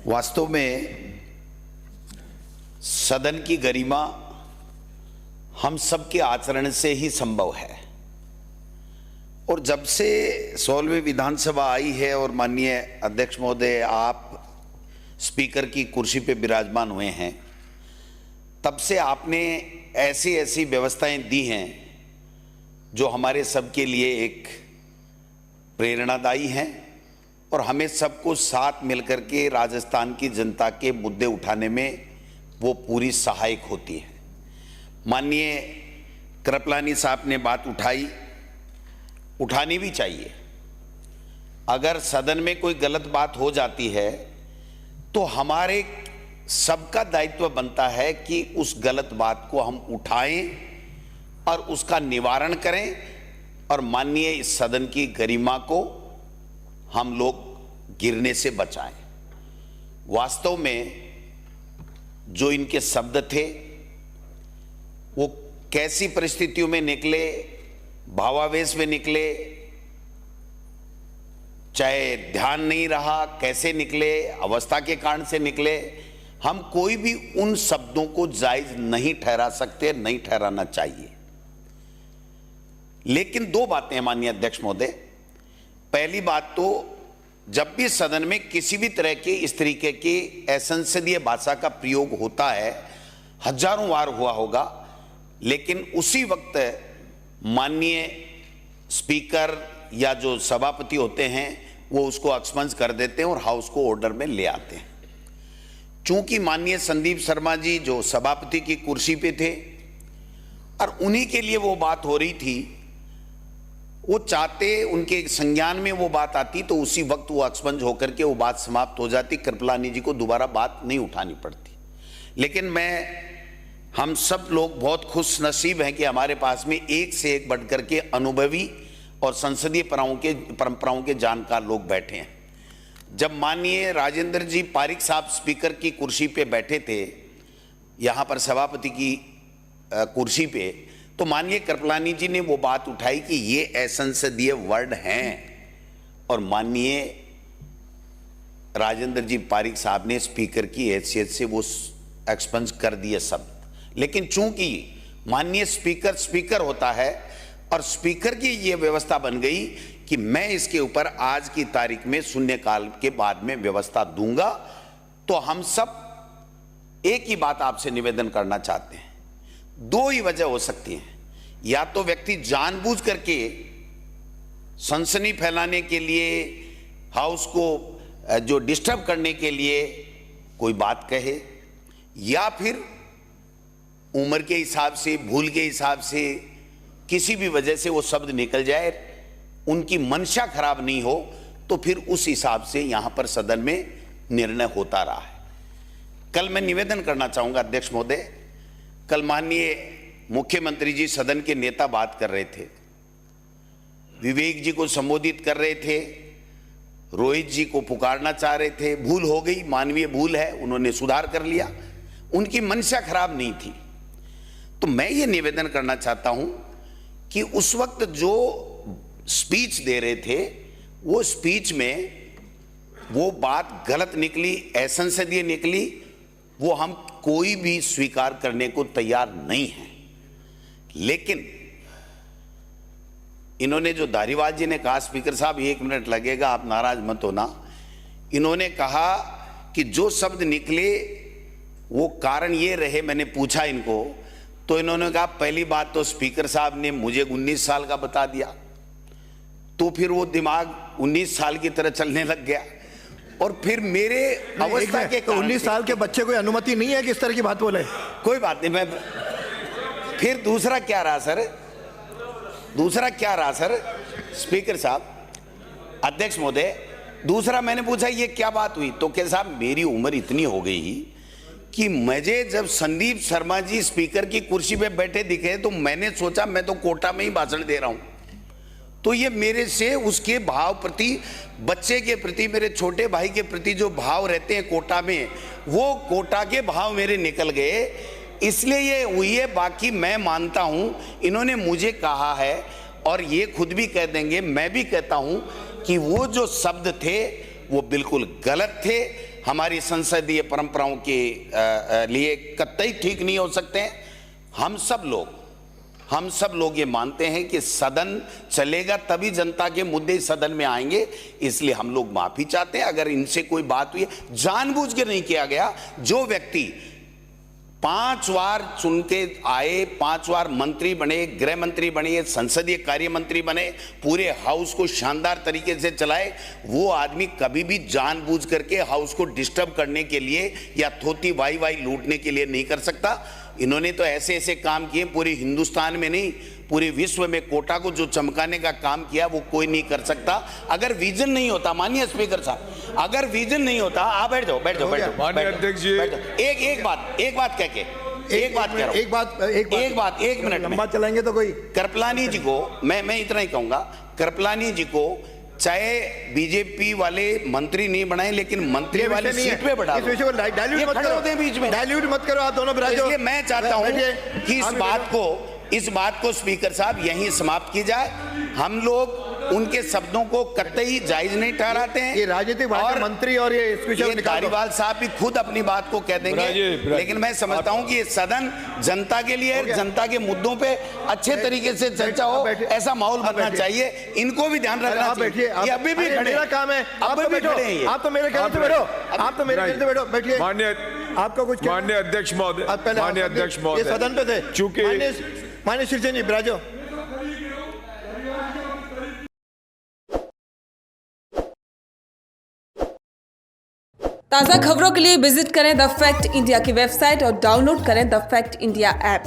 वास्तव में सदन की गरिमा हम सबके आचरण से ही संभव है। और जब से 16वीं विधानसभा आई है और माननीय अध्यक्ष महोदय आप स्पीकर की कुर्सी पे विराजमान हुए हैं, तब से आपने ऐसी ऐसी व्यवस्थाएं दी हैं जो हमारे सबके लिए एक प्रेरणादायी हैं और हमें सबको साथ मिलकर के राजस्थान की जनता के मुद्दे उठाने में वो पूरी सहायक होती है। माननीय कृपलानी साहब ने बात उठानी भी चाहिए। अगर सदन में कोई गलत बात हो जाती है तो हमारे सबका दायित्व बनता है कि उस गलत बात को हम उठाएं और उसका निवारण करें और माननीय इस सदन की गरिमा को हम लोग गिरने से बचाएं। वास्तव में जो इनके शब्द थे वो कैसी परिस्थितियों में निकले, भावावेश में निकले, चाहे ध्यान नहीं रहा कैसे निकले, अवस्था के कारण से निकले, हम कोई भी उन शब्दों को जायज नहीं ठहरा सकते, नहीं ठहराना चाहिए। लेकिन दो बातें हैं माननीय अध्यक्ष महोदय। पहली बात तो जब भी सदन में किसी भी तरह के इस तरीके की असंसदीय भाषा का प्रयोग होता है, हजारों बार हुआ होगा, लेकिन उसी वक्त माननीय स्पीकर या जो सभापति होते हैं वो उसको अक्समंज कर देते हैं और हाउस को ऑर्डर में ले आते हैं। चूंकि माननीय संदीप शर्मा जी जो सभापति की कुर्सी पे थे और उन्हीं के लिए वो बात हो रही थी, वो चाहते उनके संज्ञान में वो बात आती तो उसी वक्त वो अक्समंज होकर के वो बात समाप्त हो जाती, कृपलानी जी को दोबारा बात नहीं उठानी पड़ती। लेकिन हम सब लोग बहुत खुश नसीब हैं कि हमारे पास में एक से एक बढ़कर के अनुभवी और संसदीय परंपराओं के जानकार लोग बैठे हैं। जब माननीय राजेंद्र जी पारिक साहब स्पीकर की कुर्सी पे बैठे थे, यहाँ पर सभापति की कुर्सी पे, तो माननीय कृपलानी जी ने वो बात उठाई कि ये असंसदीय वर्ड हैं और माननीय राजेंद्र जी पारिक साहब ने स्पीकर की हैसियत से वो एक्सपंज कर दिए शब्द। लेकिन चूंकि माननीय स्पीकर होता है और स्पीकर की ये व्यवस्था बन गई कि मैं इसके ऊपर आज की तारीख में शून्यकाल के बाद में व्यवस्था दूंगा, तो हम सब एक ही बात आपसे निवेदन करना चाहते हैं। दो ही वजह हो सकती है, या तो व्यक्ति जानबूझ करके सनसनी फैलाने के लिए, हाउस को जो डिस्टर्ब करने के लिए कोई बात कहे, या फिर उम्र के हिसाब से, भूल के हिसाब से, किसी भी वजह से वो शब्द निकल जाए, उनकी मंशा खराब नहीं हो, तो फिर उस हिसाब से यहां पर सदन में निर्णय होता रहा है। कल मैं निवेदन करना चाहूंगा अध्यक्ष महोदय, कल माननीय मुख्यमंत्री जी सदन के नेता बात कर रहे थे, विवेक जी को संबोधित कर रहे थे, रोहित जी को पुकारना चाह रहे थे, भूल हो गई, मानवीय भूल है, उन्होंने सुधार कर लिया, उनकी मंशा खराब नहीं थी। तो मैं ये निवेदन करना चाहता हूं कि उस वक्त जो स्पीच दे रहे थे वो स्पीच में वो बात गलत निकली, असंसदीय निकली, वो हम कोई भी स्वीकार करने को तैयार नहीं है। लेकिन इन्होंने जो धारीवाल जी ने कहा, स्पीकर साहब 1 मिनट लगेगा, आप नाराज मत होना, इन्होंने कहा कि जो शब्द निकले वो कारण ये रहे, मैंने पूछा इनको तो इन्होंने कहा पहली बात तो स्पीकर साहब ने मुझे 19 साल का बता दिया, तो फिर वो दिमाग 19 साल की तरह चलने लग गया, और फिर मेरे अवस्था के तो 19 साल के बच्चे को अनुमति नहीं है कि इस तरह की बात बोले? कोई बात नहीं। मैं फिर दूसरा क्या रहा सर, स्पीकर साहब, अध्यक्ष महोदय, दूसरा मैंने पूछा ये क्या बात हुई, तो क्या साहब मेरी उम्र इतनी हो गई कि मुझे जब संदीप शर्मा जी स्पीकर की कुर्सी पे बैठे दिखे तो मैंने सोचा मैं तो कोटा में ही भाषण दे रहा हूं, तो ये मेरे से उसके भाव प्रति, बच्चे के प्रति, मेरे छोटे भाई के प्रति जो भाव रहते हैं कोटा में, वो कोटा के भाव मेरे निकल गए, इसलिए ये हुई है। बाकी मैं मानता हूं इन्होंने मुझे कहा है और ये खुद भी कह देंगे, मैं भी कहता हूं कि वो जो शब्द थे वो बिल्कुल गलत थे। हमारी संसदीय परंपराओं के लिए कतई ठीक नहीं हो सकते हैं। हम सब लोग ये मानते हैं कि सदन चलेगा तभी जनता के मुद्दे सदन में आएंगे, इसलिए हम लोग माफी चाहते हैं अगर इनसे कोई बात हुई है। जानबूझ के नहीं किया गया। जो व्यक्ति 5 बार चुन के आए, 5 बार मंत्री बने, गृह मंत्री बने, संसदीय कार्य मंत्री बने, पूरे हाउस को शानदार तरीके से चलाए, वो आदमी कभी भी जानबूझ करके हाउस को डिस्टर्ब करने के लिए या थोती वाई लूटने के लिए नहीं कर सकता। इन्होंने तो ऐसे ऐसे काम किए, पूरे हिंदुस्तान में नहीं पूरे विश्व में कोटा को जो चमकाने का काम किया वो कोई नहीं कर सकता। अगर विजन नहीं होता, माननीय स्पीकर साहब, अगर विजन नहीं होता, आप बैठ जाओ। माननीय अध्यक्ष जी, एक बात कह के एक मिनट लंबा चलाएंगे तो कोई। कृपलानी जी को मैं इतना ही कहूंगा, कृपलानी जी को चाहे बीजेपी वाले मंत्री नहीं बनाए, लेकिन मंत्री वाली सीट पे बैठा दो। इस विषय को डाइल्यूट मत करो आप दोनों विराजो। इसलिए मैं चाहता हूं कि इस बात को स्पीकर साहब यहीं समाप्त की जाए। हम लोग उनके शब्दों को कतई जायज नहीं ठहराते हैं। ये राजनीतिक भाषा मंत्री और ये धारीवाल साहब भी खुद अपनी बात को कह देंगे, लेकिन मैं समझता हूं कि ये सदन जनता के लिए, जनता के मुद्दों पे अच्छे तरीके से चर्चा हो, ऐसा माहौल बनना चाहिए। इनको भी ध्यान रखना चाहिए। ये अभी भी मेरा काम है, आप तो बैठो, आप तो मेरे कहने से बैठो, आप तो मेरे कहने से बैठो, बैठिए। आपका कुछ माननीय अध्यक्ष महोदय, माननीय अध्यक्ष महोदय, सदन पे थे, चूंकि माननीय शिवसेना जी विराजो। ताज़ा खबरों के लिए विजिट करें द फैक्ट इंडिया की वेबसाइट और डाउनलोड करें द फैक्ट इंडिया ऐप।